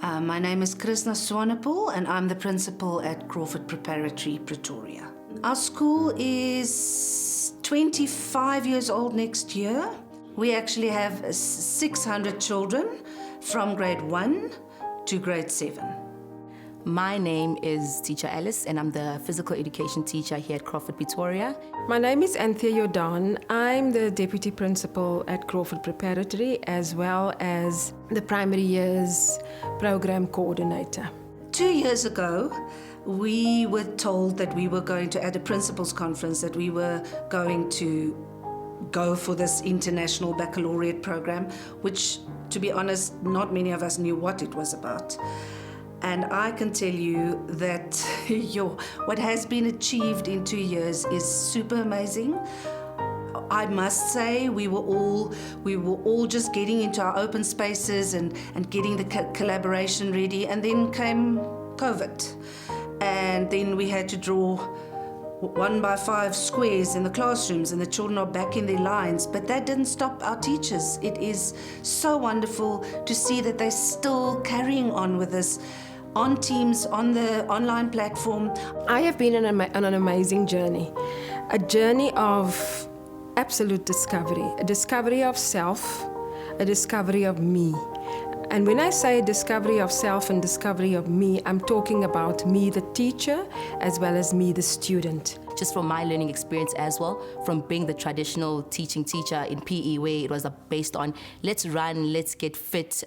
My name is Krishna Swanepoel and I'm the principal at Crawford Pretoria. Our school is 25 years old next year. We actually have 600 children from grade 1 to grade 7. My name is Teacher Alice and I'm the physical education teacher here at Crawford Pretoria. My name is Anthea Jordan. I'm the deputy principal at Crawford Pretoria as well as the primary years program coordinator. 2 years ago, we were told that we were going to, at a principal's conference, that we were going to go for this international baccalaureate program, which, to be honest, not many of us knew what it was about. And I can tell you that what has been achieved in 2 years is super amazing. I must say we were all just getting into our open spaces and getting the collaboration ready, and then came COVID. And then we had to draw 1x5 squares in the classrooms, and the children are back in their lines. But that didn't stop our teachers. It is so wonderful to see that they're still carrying on with us on Teams, on the online platform. I have been on an amazing journey, a journey of absolute discovery, a discovery of self, a discovery of me. And when I say discovery of self and discovery of me, I'm talking about me, the teacher, as well as me, the student. Just from my learning experience as well, from being the traditional teaching teacher in PE, where it was based on let's run, let's get fit,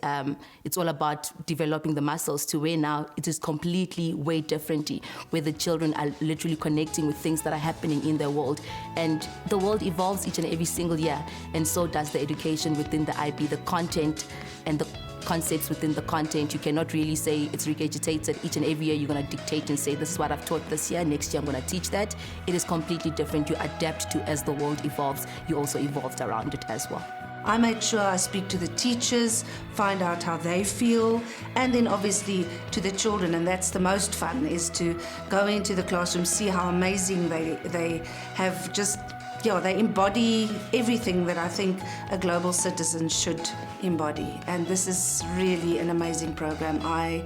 it's all about developing the muscles, to where now it is completely way differently, where the children are literally connecting with things that are happening in their world. And the world evolves each and every single year, and so does the education within the IB, the content and the concepts within the content. You cannot really say it's regurgitated. Each and every year you're going to dictate and say, this is what I've taught this year, next year I'm going to teach that. It is completely different. You adapt to as the world evolves. You also evolved around it as well. I make sure I speak to the teachers, find out how they feel, and then obviously to the children, and that's the most fun, is to go into the classroom, see how amazing they have just, they embody everything that I think a global citizen should embody. And this is really an amazing program. I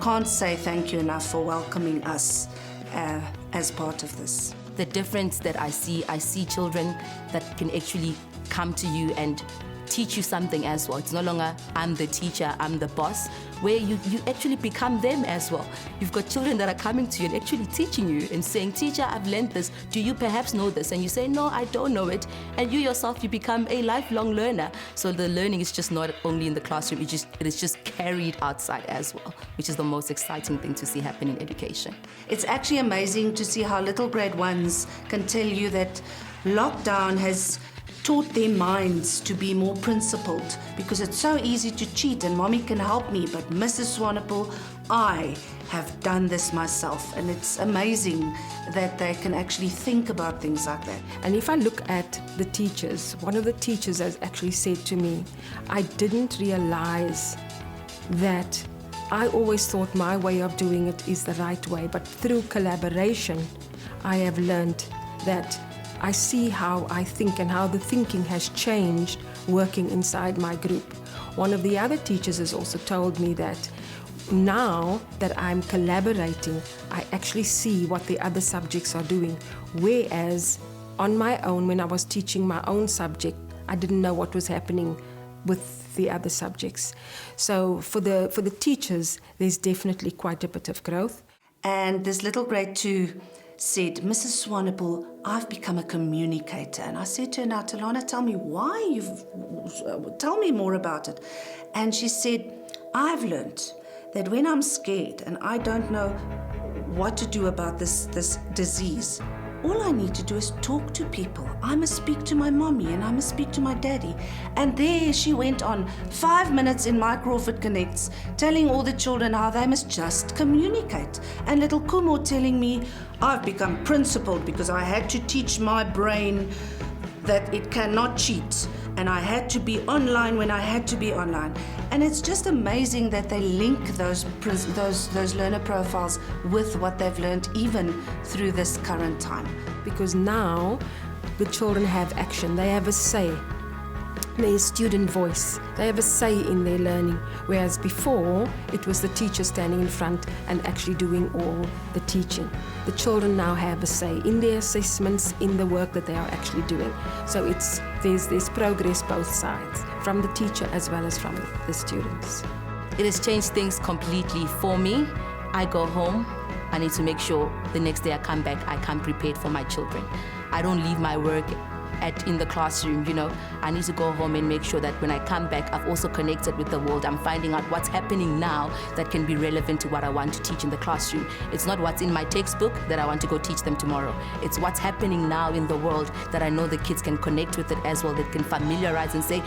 can't say thank you enough for welcoming us as part of this. The difference that I see children that can actually come to you and teach you something as well. It's no longer I'm the teacher, I'm the boss, where you actually become them as well. You've got children that are coming to you and actually teaching you and saying, teacher, I've learned this. Do you perhaps know this? And you say, no, I don't know it. And you yourself, you become a lifelong learner. So the learning is just not only in the classroom, it is just carried outside as well, which is the most exciting thing to see happen in education. It's actually amazing to see how little grade ones can tell you that lockdown has taught their minds to be more principled, because it's so easy to cheat and mommy can help me, but Mrs. Swanepoel, I have done this myself. And it's amazing that they can actually think about things like that. And if I look at the teachers, one of the teachers has actually said to me, I didn't realize that I always thought my way of doing it is the right way, but through collaboration, I have learned that I see how I think and how the thinking has changed working inside my group. One of the other teachers has also told me that now that I'm collaborating, I actually see what the other subjects are doing. Whereas on my own, when I was teaching my own subject, I didn't know what was happening with the other subjects. So for the teachers, there's definitely quite a bit of growth. And this little grade 2 said, Mrs. Swanepoel, I've become a communicator. And I said to her, now, Talana, tell me why tell me more about it. And she said, I've learned that when I'm scared and I don't know what to do about this disease, all I need to do is talk to people. I must speak to my mommy and I must speak to my daddy. And there she went on 5 minutes in my Crawford Connects, telling all the children how they must just communicate. And little Kumo telling me, I've become principled because I had to teach my brain that it cannot cheat. And I had to be online when I had to be online. And it's just amazing that they link those learner profiles with what they've learned even through this current time. Because now the children have action, they have a say. There's student voice. They have a say in their learning, whereas before it was the teacher standing in front and actually doing all the teaching. The children now have a say in their assessments, in the work that they are actually doing. So there's progress both sides, from the teacher as well as from the students. It has changed things completely for me. I go home, I need to make sure the next day I come back, I come prepared for my children. I don't leave my work in the classroom, you know. I need to go home and make sure that when I come back, I've also connected with the world. I'm finding out what's happening now that can be relevant to what I want to teach in the classroom. It's not what's in my textbook that I want to go teach them tomorrow. It's what's happening now in the world that I know the kids can connect with it as well, that can familiarize and say,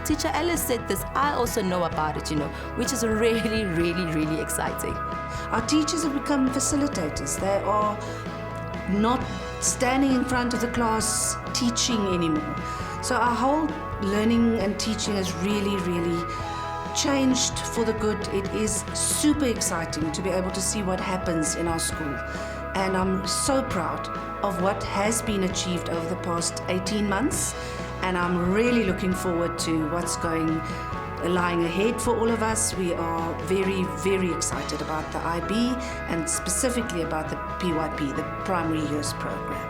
Teacher Alice said this, I also know about it, you know, which is really, really, really exciting. Our teachers have become facilitators. They are not standing in front of the class teaching anymore. So our whole learning and teaching has really, really changed for the good. It is super exciting to be able to see what happens in our school. And I'm so proud of what has been achieved over the past 18 months. And I'm really looking forward to what's lying ahead for all of us. We are very, very excited about the IB and specifically about the PYP, the Primary Years Program.